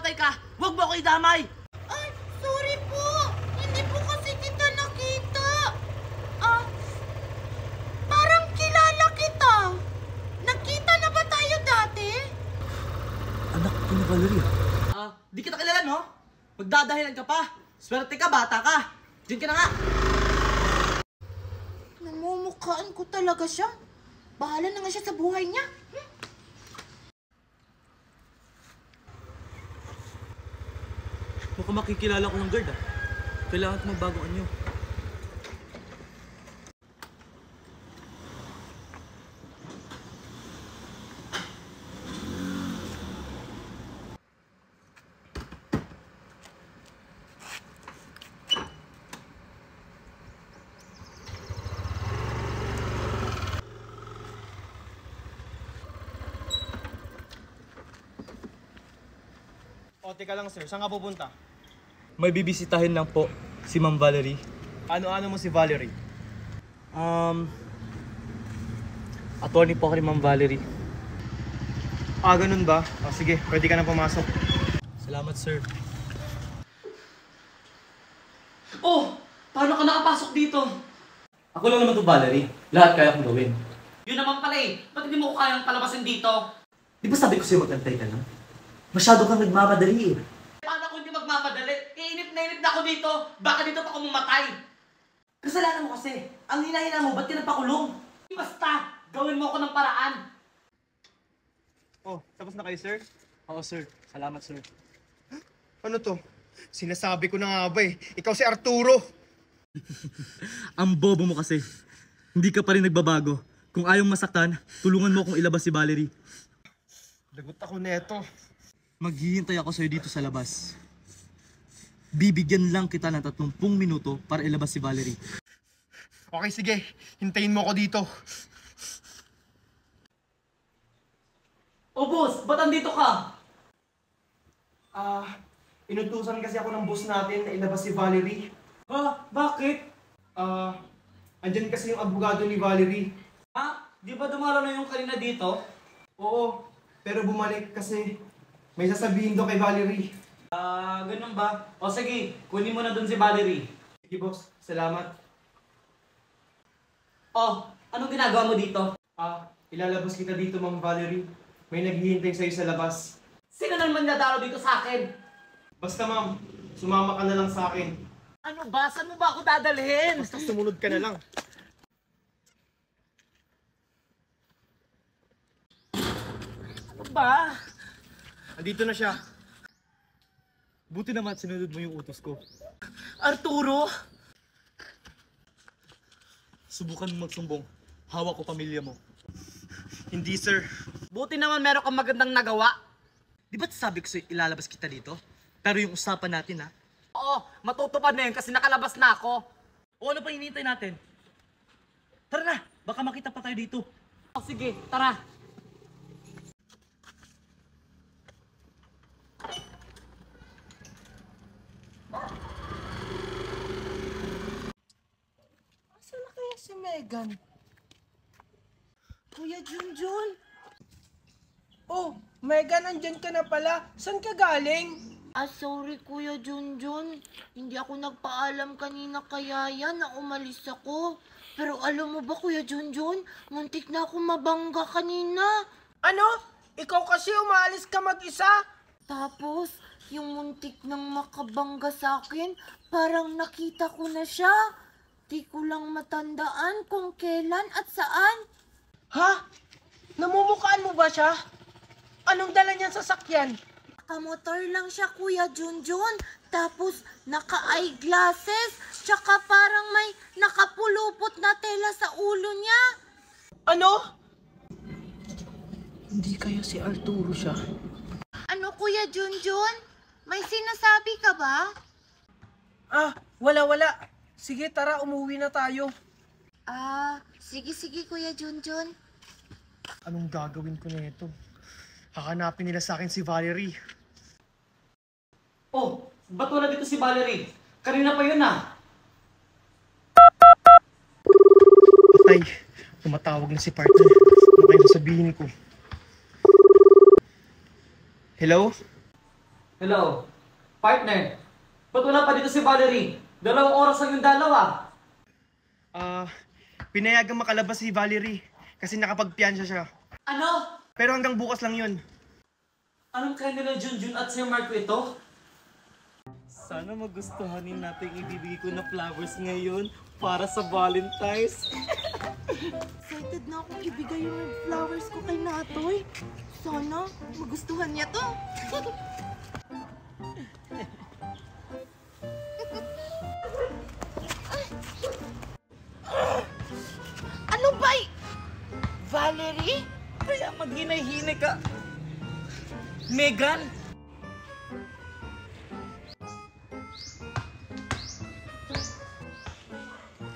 mamatay ka, huwag mo ako idamay! Ay, sorry po. Hindi po kasi kita nakita. Parang kilala kita. Nakita na ba tayo dati? Anak ko ni Valerie. Di kita kilala, no? Magdadahilan ka pa. Swerte ka, bata ka. Diyan ka na nga. Namumukhaan ko talaga siya. Bahala na nga siya sa buhay niya. Mukhang makikilala ko ng guard, Kailangan ko magbagong anyo. O, teka lang sir, saan ka pupunta? May bibisitahin lang po si Ma'am Valerie. Ano-ano mo si Valerie? Attorney po ako ni Ma'am Valerie. Ganun ba? O, sige, pwede ka na pumasok. Salamat, sir. Oh! Paano ka nakapasok dito? Ako lang naman to, Valerie. Lahat kaya kong gawin. Yun naman pala Ba't hindi mo ko kayang palabasin dito? Di ba sabi ko sa'yo magantay ka lang? Masyado kang nagmamadali Paano kung hindi magmamadali? Inip na ako dito. Baka dito pa ako mamatay. Kasalanan mo kasi. Ang hinahina mo, ba't ka nagpakulong? Basta, gawin mo ako ng paraan. Oh, tapos na kayo sir? Oo, sir. Salamat, sir. Ano to? Sinasabi ko na nga ba Ikaw si Arturo. Ang bobo mo kasi. Hindi ka pa rin nagbabago. Kung ayaw masaktan, tulungan mo akong ilabas si Valerie. Lagot ako neto. Maghihintay ako sa'yo dito sa labas. Bibigyan lang kita ng 30 minuto para ilabas si Valerie. Okay, sige. Hintayin mo ako dito. Oh, boss! Ba't andito ka? Inutusan kasi ako ng boss natin na ilabas si Valerie. Bakit? Andyan kasi yung abogado ni Valerie. Di ba dumalo na yung kanina dito? Oo, pero bumalik kasi may sasabihin daw kay Valerie. Ganun ba? O sige, kunin mo na dun si Valerie. Sige boss, salamat. Oh, anong ginagawa mo dito? Ilalabas kita dito, Ma'am Valerie. May naghihintay sa'yo sa labas. Sino naman nadalo dito sa akin? Basta ma'am, sumama ka na lang sa akin. Ano ba? Saan mo ba ako dadalhin? Basta sumunod ka na lang. Ano ba? Andito na siya. Buti naman sinunod mo yung utos ko. Arturo? Subukan mo magsumbong. Hawak ko pamilya mo. Hindi sir. Buti naman meron kang magandang nagawa. Di ba't sabi ko sa'yo ilalabas kita dito? Pero yung usapan natin Oo, matutupad na yun kasi nakalabas na ako. O ano pa hinihintay natin? Tara na, baka makita pa tayo dito. Sige, tara. Asan na kaya si Megan? Kuya Junjun? Oh, Megan, andyan ka na pala. Saan ka galing? Sorry Kuya Junjun. Hindi ako nagpaalam kanina kaya yan na umalis ako. Pero alam mo ba Kuya Junjun, muntik na ako mabangga kanina. Ano? Ikaw kasi umalis ka mag-isa? Tapos, yung muntik nang makabangga sa akin, parang nakita ko na siya. Di ko lang matandaan kung kailan at saan. Ha? Namumukhaan mo ba siya? Anong dala niyan sa sasakyan? Nakamotor lang siya Kuya Junjun. Tapos, naka-eyeglasses. Tsaka parang may nakapulupot na tela sa ulo niya. Ano? Hindi kaya si Arturo siya. Ano Kuya Junjun? May sinasabi ka ba? Wala. Sige, tara, umuwi na tayo. Sige Kuya Junjun. Anong gagawin ko na ito? Hahanapin nila sa akin si Valerie. Oh, ba't wala dito si Valerie? Kanina pa yun Patay, tumatawag na si partner. Ano kaya sasabihin ko? Hello? Hello? Partner? Ba't wala pa dito si Valerie? 2 oras lang yung dalawa. Pinayagang makalabas si Valerie kasi nakapagpiansya siya. Ano? Pero hanggang bukas lang yun. Anong kaya nila Junjun at Sir Marco ito? Sana magustuhanin natin ibibigay ko na flowers ngayon para sa Valentine's. Excited na akong ibigay yung flowers ko kay Natoy. Sana magustuhan niya to. Ano ba? Valerie? Kaya maghinay-hinay ka. Megan?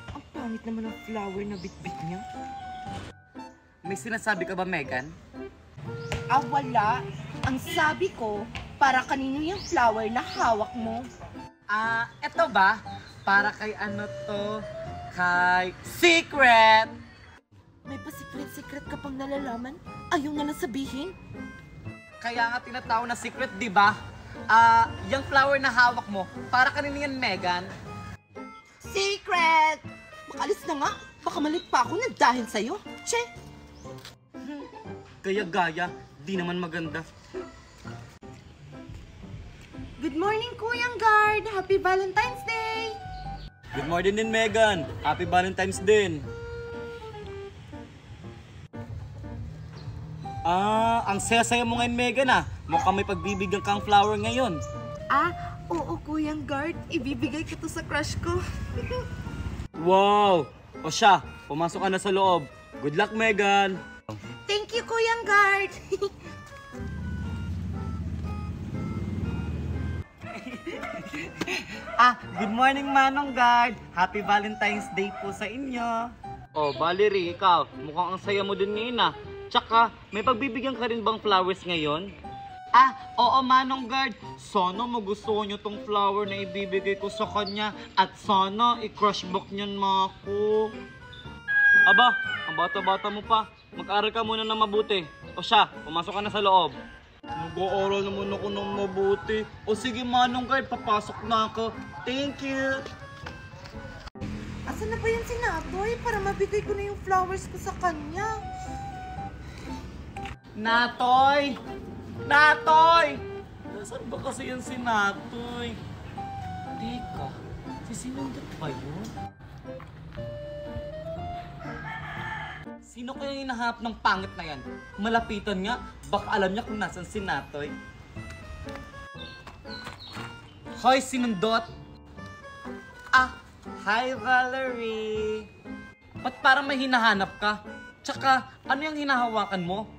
Ang pangit naman ng flower na bitbit niya. May sinasabi ka ba, Megan? Ah, wala. Ang sabi ko, para kanino yung flower na hawak mo? Eto ba? Para kay ano to? Kay Secret! May pa-secret-secret ka pang nalalaman? Ayaw na lang sabihin? Kaya nga tinatawag na secret, di ba? Yung flower na hawak mo, para kanino yan, Megan? Secret! Makalis na nga. Baka malit pa ako na dahil sa'yo. Che! Kaya gaya, di naman maganda. Good morning, Kuyang Guard! Happy Valentine's Day! Good morning din, Megan. Happy Valentine's din. Ang saya-saya mo ngayon, Megan Mukhang may pagbibigyan kang flower ngayon. Oo, Kuyang Guard. Ibibigay ko to sa crush ko. Wow! O siya, pumasok ka na sa loob. Good luck, Megan. Thank you, Kuyang Guard! Good morning, Manong Guard. Happy Valentine's Day po sa inyo. Oh, Valerie, ikaw, mukhang ang saya mo din ngayon Tsaka, may pagbibigyan ka rin bang flowers ngayon? Oo, Manong Guard. Sana magustuhan niyo tong flower na ibibigay ko sa kanya at sana i-crush back niyan ako. Aba, ang bata-bata mo pa. Mag-aral ka muna na mabuti. O siya, pumasok ka na sa loob. Mag-aaral naman ako ng mabuti. O sige, Manong Guard, papasok na ako. Thank you. Asan na ba yan si Natoy para mabigay ko na yung flowers ko sa kanya? Natoy! Natoy! Nasaan ba kasi yan si Natoy? Teka, si Sinundot ba yun? Sino kaya yung hinahanap ng pangit na yan? Malapitan nga, baka alam niya kung nasan si Natoy. Hoy, Sinundot! Hi, Valerie! Ba't parang may hinahanap ka? Tsaka, ano yung hinahawakan mo?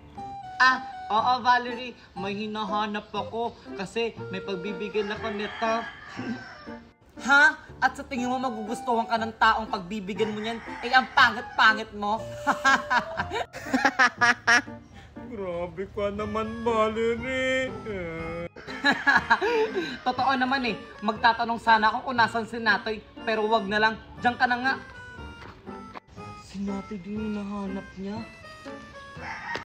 Oo, Valerie. May hinahanap ako kasi may pagbibigyan ako nito. Ha? At sa tingin mo magugustuhan ka ng taong pagbibigyan mo niyan? Ang pangit-pangit mo. Grabe ka naman, Valerie. Totoo naman Magtatanong sana ako kung nasan si Natoy. Pero wag na lang. Diyan ka na nga. Si Natoy din yung hinahanap niya.